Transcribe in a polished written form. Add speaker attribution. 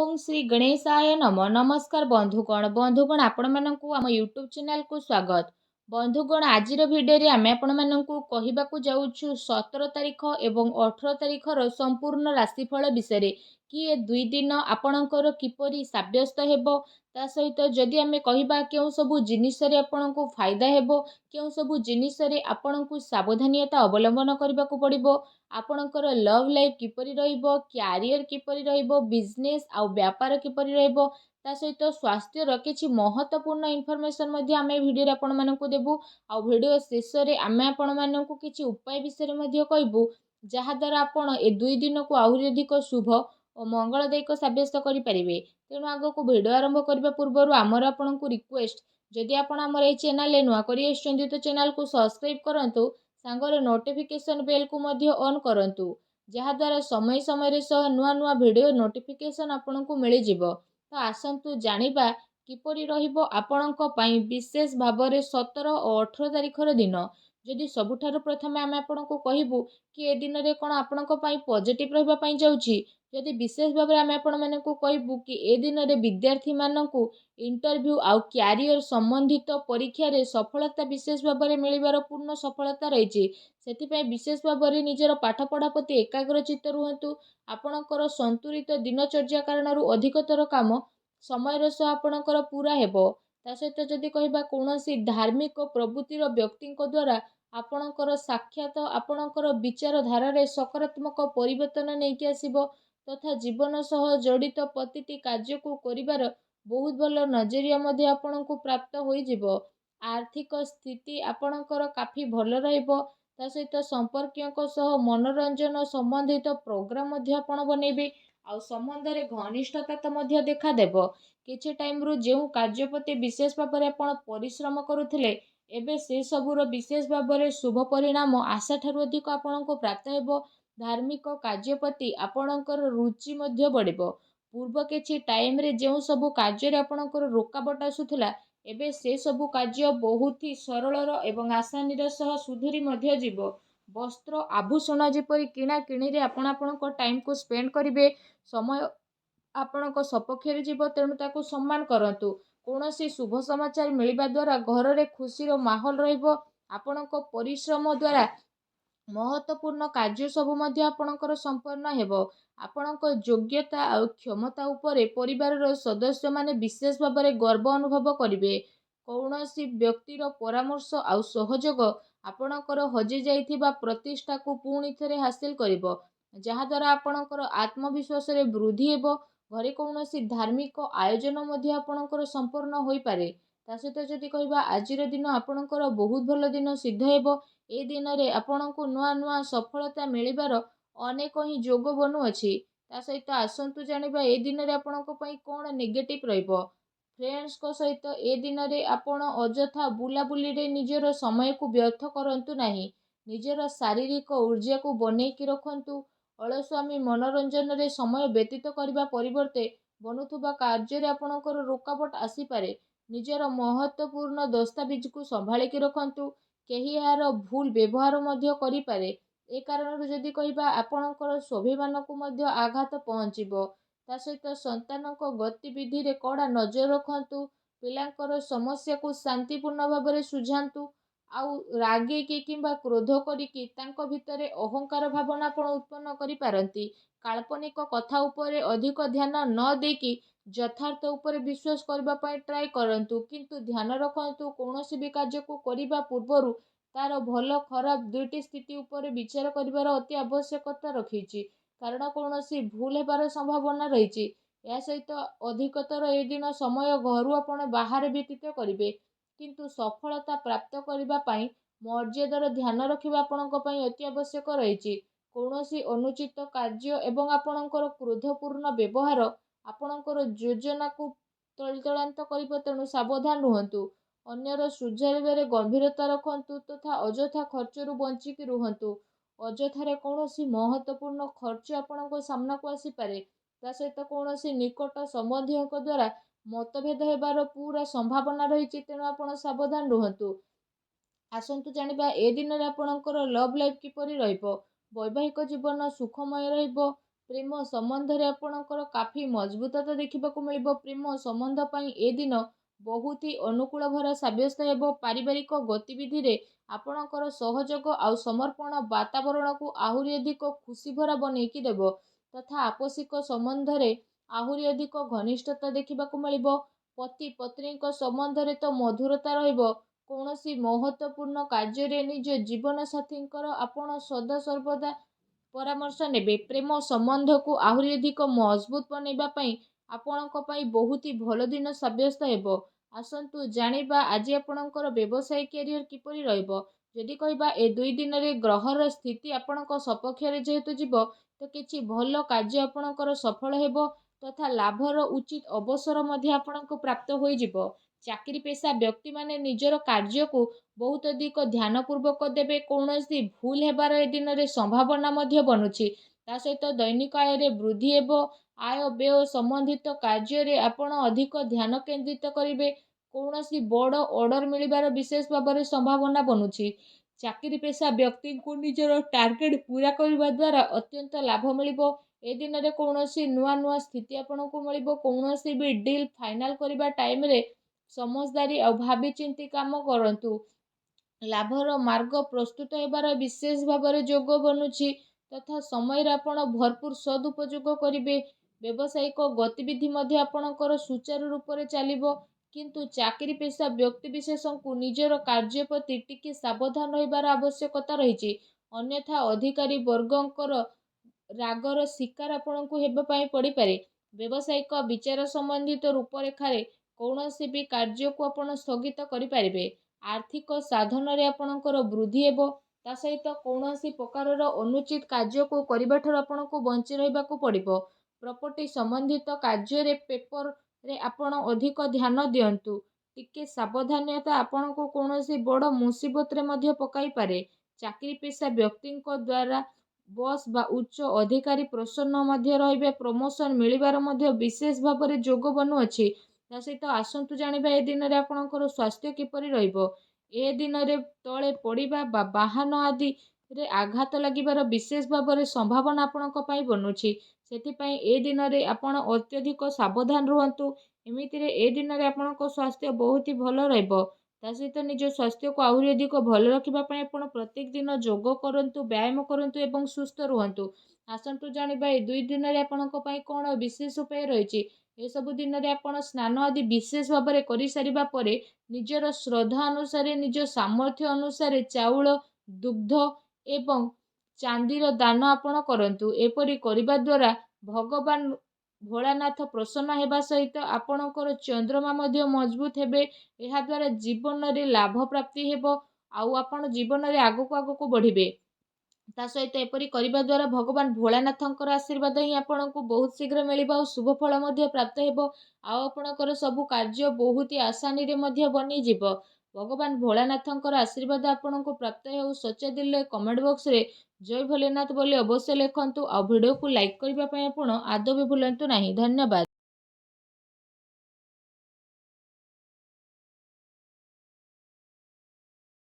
Speaker 1: ओम श्री गणेशाय नम नमस्कार बंधुगण आपण मानकु आम यूट्यूब चैनल को स्वागत। बंधुगण आज भिडियो आम आपण मानकु कहबाकू जाउछु 17 तारीख एवं 18 तारीखर संपूर्ण राशिफल विषय कि ए दुई दिन आपणकर किपरि साब्यस्त हेबो ता सहित जदि आम कहबा केउ सबु जिनिस रे आपणको फायदा हेबो केउ सबु जिनिस रे आपणको सावधानियता अवलंबन करबाकू पड़िबो आपणकर लव लाइफ किपरि रहिबो क्यारियर किपरि रहिबो बिजनेस आ व्यापार किपरि रहिबो ता सहित स्वास्थ्यर किछि महत्वपूर्ण इनफॉरमेशन मध्ये आमे भिडियो रे आपण मानकू देबू आ भिडियो शेष रे आमे आपण मानकू किछि उपाय विषय मध्ये कहबू जहा द्वारा आपण ए दुई दिन को आहुरि अधिक शुभ और मंगलदायक साब्यस्त करि परिबे। तेणु आगो भिडियो आरंभ करबा पूर्व आमर आपनकू रिक्वेस्ट जदि आपण हमर ए चैनल ले नुआ करि आछन्ती तो चैनल को सब्सक्राइब करंतु सांगरे नोटिफिकेशन बेल को मध्य ऑन करंतु जहा द्वारा समय समय सह नुआ नुआ वीडियो नोटिफिकेशन आपनको मिल जिवो। तो आसंतु जानिबा किपरि रहिबो आपणक पई विशेष भाबरे 17 और 18 तारिखर दिन। जदि सबुठारु प्रथमे आमे आपनको कहिबू कि ए दिन रे कोन आपणक पई पॉजिटिव रहबा पई जाउची जदि विशेष भाबरे आमे आपण मानकू कहबू कि ए दिन रे विद्यार्थी मानकू इंटरव्यू आउ क्यारियर संबंधित परीक्षा रे सफलता विशेष भाबरे मिलिबार पूर्ण सफलता रहिची। सेथिपई विशेष भाबरे निजर पाठ पढ़ा प्रति एकाग्रचित रुहतु आपणकर संतुलित दिनचर्या कारणरू अधिकतर काम समय सह आपणकर पूरा हेबो। ता सहित जदि कहबा कोनोसी धार्मिक प्रवृत्तिर व्यक्तिଙ୍କ द्वारा आपणकर साक्षात आपणकर विचार धारा रे सकारात्मक परिवर्तन नेकी आसीबो तथा जीवन सह जड़ित प्रतिटी कार्य को करिबार बहुत भल नजरिया मध्ये आपणको प्राप्त होई जिवो। आर्थिक स्थिति आपणकर काफी भल रहइबो ता सहित संपर्कियों सह मनोरंजन संबंधित प्रोग्राम मध्ये आपण बनेबे आ संबंध रे घनिष्ठता तो मध्ये देखा देबो। किछि टाइम रु जेउ कार्य प्रति विशेष भाबरे आपण परिश्रम करूथिले एबे से सबुर विशेष भाबरे शुभ परिणाम आशा ठारु अधिक आपणको प्राप्त हेबो। धार्मिक कार्य प्रति आपणकर रुचि मध्ये बढ़िबो। पूर्व किछि टाइम रे जेउ सबु कार्य रे आपणकर रोकाबट आसुथिला एबे से सबु कार्य बहुत ही सरल एवं आसानी सह सुधुरी मध्ये जीवो। वस्त्र आभूषण जेपरि किणा किणी रे आपणक टाइम को स्पेंड करिवे समय आपणक सपक्षरे जीव तेणु ताकू सम्मान करंतु। कोनोसी शुभ समाचार मिलिबा द्वारा घर रे खुशीर माहौल रहिबो। आपणक परिश्रम द्वारा महत्वपूर्ण कार्य सब मध्ये आपणकर संपन्न हेबो। आपणक योग्यता और क्षमता उपरे परिवार सदस्य माने विशेष भाबरे गर्व अनुभव करिवे। कौनसी व्यक्तिर परामर्श आउ सहयोग आपणकर हजि जाइथिबा प्रतिष्ठा को पुणी थरे हासिल करिवो जहा द्वारा आपणकर आत्मविश्वास रे वृद्धि हेबो। घरे कौनसी धार्मिक आयोजन मध्ये आपणकर संपूर्ण होई पारे। ता सहित जदि कहबा आजिर दिन आपणकर बहुत भल दिन सिद्ध हेबो। ए दिन रे आपणको नुआ नुआ सफलता मिलिबार अनेक ही जोग बनु अछि। ता सहित आसंतु जानिबा ए दिन रे आपणको पई कोन नेगेटिव रहइबो। फ्रेंड्स को सहित ए दिन रे आपण अजथा बुलाबुली रे निजर समय को व्यर्थ करंतु नाही। निजर शारीरिक ऊर्जा को बनै कि रखंतु। अलस्वामी मनोरंजन रे समय व्यतीत करबा परिवर्ते बनुथुबा कार्य रे आपणकर रोकाबट आसी पारे। निजर महत्वपूर्ण दस्तावेज को संभाली कि रखंतु। केही यार भूल व्यवहार मध्य करि पारे। ए कारण जदि कहबा आपणकर स्वाभिमान को मध्य आघात पहुंचीबो। ता सहित संतानक गतिविधि रे कड़ा नजर रखंतु। पिलांकर समस्या को शांतिपूर्ण भाबरे सुझांतु। आउ रागी की किंबा क्रोध करिकी तांको भितरे अहंकार भावना आपण उत्पन्न करि पारंती। काल्पनिक कथा उपरे अधिक ध्यान न देकी यथार्थ उपरे विश्वास करबा पई ट्राई करंतु किंतु ध्यान रखंतु कोनोसी भी कार्य को करिबा पूर्वरु तार भल खराब दुईटी स्थिति उपरे विचार करिवार अति आवश्यकता रखिछि कारण कौनसी भूल हेबार संभावना रहिछि। या सहित अधिकतर ए दिन समय घरु आपण बाहर व्यतीत करिवे किंतु सफलता प्राप्त करिबा पई मर्यादार ध्यान रखिबा आपणक पई अति आवश्यक रहिछि। कौनसी अनुचित कार्य एवं आपणकर क्रोधपूर्ण व्यवहार आपणकर योजना को तलतलांत करिब तेणु सावधान रुहंतु। अन्यर सुझाइबारे गंभीरता रखंतु तथा अजथा खर्चरू बंचिकी रुहंतु। अजथारे कौनसी महत्वपूर्ण खर्च आपणको सामना को आसी पारे। ता सहित कौनसी निकट संबंधीयों द्वारा मतभेद हेबार पूरा संभावना रहिछि तेणु आपण सावधान रुहंतु। आसंतु जानिबा ए दिन रे आपणकर लव लाइफ किपरि रहिबो। वैवाहिक जीवन सुखमय रहिबो। ପ୍ରେମ ସମ୍ବନ୍ଧରେ ଆପଣଙ୍କର କାଫି ମଜବୁତତା ଦେଖିବାକୁ ମିଳିବ। ପ୍ରେମ ସମ୍ବନ୍ଧ ପାଇଁ ଏ ଦିନ ବହୁତ ହି ଅନୁକୂଳ ଭରା ସାବ୍ୟସ୍ତ ହେବ। ପାରିବାରିକ ଗତିବିଧିରେ ଆପଣଙ୍କର ସହଯୋଗ ଆଉ ସମର୍ପଣ ବାତାବରଣକୁ ଆହୁରି ଅଧିକ ଖୁସି ଭରା ବନେଇକି ଦେବ ତଥା ଆପୋଷିକ ସମ୍ବନ୍ଧରେ ଆହୁରି ଅଧିକ ଘନିଷ୍ଠତା ଦେଖିବାକୁ ମିଳିବ। ପତି ପତ୍ନୀଙ୍କ ସମ୍ବନ୍ଧରେ ତ ମଧୁରତା ରହିବ। କୌଣସି ମହତ୍ତ୍ୱପୂର୍ଣ୍ଣ କାର୍ଯ୍ୟରେ ନିଜ ଜୀବନ ସାଥୀଙ୍କର ଆପଣ ସଦାସର୍ବଦା ପରାମର୍ଶ ନେବେ। ପ୍ରେମ ସମ୍ବନ୍ଧକୁ ଆହୁରି ଅଧିକ ମଜବୁତ ବନେଇବା ପାଇଁ ଆପଣଙ୍କ ପାଇଁ ବହୁତ ହି ଭଲ ଦିନ ସାବ୍ୟସ୍ତ ହେବ। ଆସନ୍ତୁ ଜାଣିବା ଆଜି ଆପଣଙ୍କର ବ୍ୟବସାୟ କ୍ୟାରିୟର କିପରି ରହିବ। ଯଦି କହିବା ଏ 2 ଦିନରେ ଗ୍ରହର ସ୍ଥିତି ଆପଣଙ୍କ ସପକ୍ଷରେ ଯେହେତୁ ଯିବ ତ କିଛି ଭଲ କାର୍ଯ୍ୟ ଆପଣଙ୍କର ସଫଳ ହେବ ତଥା ଲାଭର ଉଚିତ ଅବସର ମଧ୍ୟ ଆପଣଙ୍କୁ ପ୍ରାପ୍ତ ହୋଇଯିବ। ଚାକିରି ପେଶା ବ୍ୟକ୍ତିମାନେ ନିଜର କାର୍ଯ୍ୟକୁ ବହୁତ ଅଧିକ ଧ୍ୟାନପୂର୍ବକ ଦେବେ। କୌଣସି ଭୁଲ ହେବାର ଏ ଦିନରେ ସମ୍ଭାବନା ମଧ୍ୟ ବନୁଛି। ତା ସହିତ ଦୈନିକ ଆୟରେ ବୃଦ୍ଧି ହେବ। ଆୟ ବ୍ୟୟ ସମ୍ବନ୍ଧିତ କାର୍ଯ୍ୟରେ ଆପଣ ଅଧିକ ଧ୍ୟାନ କେନ୍ଦ୍ରିତ କରିବେ। କୌଣସି ବଡ଼ ଅର୍ଡର ମିଳିବାର ବିଶେଷ ଭାବରେ ସମ୍ଭାବନା ବନୁଛି। ଚାକିରି ପେଶା ବ୍ୟକ୍ତିଙ୍କୁ ନିଜର ଟାର୍ଗେଟ ପୂରା କରିବା ଦ୍ୱାରା ଅତ୍ୟନ୍ତ ଲାଭ ମିଳିବ। ଏ ଦିନରେ କୌଣସି ନୂଆ ସ୍ଥିତି ଆପଣଙ୍କୁ ମିଳିବ। କୌଣସି ବି ଡିଲ୍ ଫାଇନାଲ କରିବା ଟାଇମରେ ସମଝଦାରୀ ଆଉ ଭାବିଚିନ୍ତି କାମ କରନ୍ତୁ। ଲାଭର ମାର୍ଗ ପ୍ରସ୍ତୁତ ହେବାର ବିଶେଷ ଭାବରେ ଯୋଗ ବନୁଛି ତଥା ସମୟର ଆପଣ ଭରପୁର ସଦୁପଯୋଗ କରିବେ। ବ୍ୟବସାୟିକ ଗତିବିଧି ମଧ୍ୟ ଆପଣଙ୍କର ସୁଚାରୁ ରୂପରେ ଚାଲିବ। କିନ୍ତୁ ଚାକିରି ପେଶା ବ୍ୟକ୍ତିବିଶେଷଙ୍କୁ ନିଜର କାର୍ଯ୍ୟ ପ୍ରତି ଟିକେ ସାବଧାନ ରହିବାର ଆବଶ୍ୟକତା ରହିଛି। ଅନ୍ୟଥା ଅଧିକାରୀ ବର୍ଗଙ୍କର ରାଗର ଶିକାର ଆପଣଙ୍କୁ ହେବା ପାଇଁ ପଡ଼ିପାରେ। ବ୍ୟବସାୟିକ ବିଚାର ସମ୍ବନ୍ଧିତ ରୂପରେଖାରେ କୌଣସି ବି କାର୍ଯ୍ୟକୁ ଆପଣ ସ୍ଥଗିତ କରିପାରିବେ। ଆର୍ଥିକ ସାଧନରେ ଆପଣଙ୍କର ବୃଦ୍ଧି ହେବ। ତା ସହିତ କୌଣସି ପ୍ରକାରର ଅନୁଚିତ କାର୍ଯ୍ୟକୁ କରିବାଠାରୁ ଆପଣଙ୍କୁ ବଞ୍ଚି ରହିବାକୁ ପଡ଼ିବ। ପ୍ରପର୍ଟି ସମ୍ବନ୍ଧିତ କାର୍ଯ୍ୟରେ ପେପରରେ ଆପଣ ଅଧିକ ଧ୍ୟାନ ଦିଅନ୍ତୁ। ଟିକେ ସାବଧାନତା ଆପଣଙ୍କୁ କୌଣସି ବଡ଼ ମୁସିବତରେ ମଧ୍ୟ ପକାଇପାରେ। ଚାକିରି ପେଶା ବ୍ୟକ୍ତିଙ୍କ ଦ୍ୱାରା ବସ୍ ବା ଉଚ୍ଚ ଅଧିକାରୀ ପ୍ରସନ୍ନ ମଧ୍ୟ ରହିବେ। ପ୍ରମୋସନ ମିଳିବାର ମଧ୍ୟ ବିଶେଷ ଭାବରେ ଯୋଗ ବନୁଅଛି। ତା ସହିତ ଆସନ୍ତୁ ଜାଣିବା ଏ ଦିନରେ ଆପଣଙ୍କର ସ୍ୱାସ୍ଥ୍ୟ କିପରି ରହିବ। ଏ ଦିନରେ ତଳେ ପଡ଼ିବା ବା ବାହନ ଆଦିରେ ଆଘାତ ଲାଗିବାର ବିଶେଷ ଭାବରେ ସମ୍ଭାବନା ଆପଣଙ୍କ ପାଇଁ ବନୁଛି। ସେଥିପାଇଁ ଏ ଦିନରେ ଆପଣ ଅତ୍ୟଧିକ ସାବଧାନ ରୁହନ୍ତୁ। ଏମିତିରେ ଏ ଦିନରେ ଆପଣଙ୍କ ସ୍ୱାସ୍ଥ୍ୟ ବହୁତ ହି ଭଲ ରହିବ। ତା ସହିତ ନିଜ ସ୍ୱାସ୍ଥ୍ୟକୁ ଆହୁରି ଅଧିକ ଭଲ ରଖିବା ପାଇଁ ଆପଣ ପ୍ରତ୍ୟେକ ଦିନ ଯୋଗ କରନ୍ତୁ, ବ୍ୟାୟାମ କରନ୍ତୁ ଏବଂ ସୁସ୍ଥ ରୁହନ୍ତୁ। ଆସନ୍ତୁ ଜାଣିବା ଏ 2 ଦିନରେ ଆପଣଙ୍କ ପାଇଁ କ'ଣ ବିଶେଷ ଉପାୟ ରହିଛି। ଏସବୁ ଦିନରେ ଆପଣ ସ୍ନାନ ଆଦି ବିଶେଷ ଭାବରେ କରିସାରିବା ପରେ ନିଜର ଶ୍ରଦ୍ଧା ଅନୁସାରେ ନିଜ ସାମର୍ଥ୍ୟ ଅନୁସାରେ ଚାଉଳ, ଦୁଗ୍ଧ ଏବଂ ଚାନ୍ଦିର ଦାନ ଆପଣ କରନ୍ତୁ। ଏପରି କରିବା ଦ୍ୱାରା ଭଗବାନ ଭୋଳାନାଥ ପ୍ରସନ୍ନ ହେବା ସହିତ ଆପଣଙ୍କର ଚନ୍ଦ୍ରମା ମଧ୍ୟ ମଜବୁତ ହେବେ। ଏହାଦ୍ୱାରା ଜୀବନରେ ଲାଭ ପ୍ରାପ୍ତି ହେବ ଆଉ ଆପଣ ଜୀବନରେ ଆଗକୁ ବଢ଼ିବେ। ତା ସହିତ ଏପରି କରିବା ଦ୍ୱାରା ଭଗବାନ ଭୋଳାନାଥଙ୍କର ଆଶୀର୍ବାଦ ହିଁ ଆପଣଙ୍କୁ ବହୁତ ଶୀଘ୍ର ମିଳିବ ଆଉ ଶୁଭ ଫଳ ମଧ୍ୟ ପ୍ରାପ୍ତ ହେବ। ଆଉ ଆପଣଙ୍କର ସବୁ କାର୍ଯ୍ୟ ବହୁତ ଆସାନୀରେ ମଧ୍ୟ ବନିଯିବ। ଭଗବାନ ଭୋଳାନାଥଙ୍କର ଆଶୀର୍ବାଦ ଆପଣଙ୍କୁ ପ୍ରାପ୍ତ ହେଉ। ସଚ୍ଚା ଦିଲରେ କମେଣ୍ଟ ବକ୍ସରେ ଜୟ ଭୋଲେନାଥ ବୋଲି ଅବଶ୍ୟ ଲେଖନ୍ତୁ। ଆଉ ଭିଡ଼ିଓକୁ ଲାଇକ୍ କରିବା ପାଇଁ ଆପଣ ଆଦୌ ବି ଭୁଲନ୍ତୁ ନାହିଁ। ଧନ୍ୟବାଦ।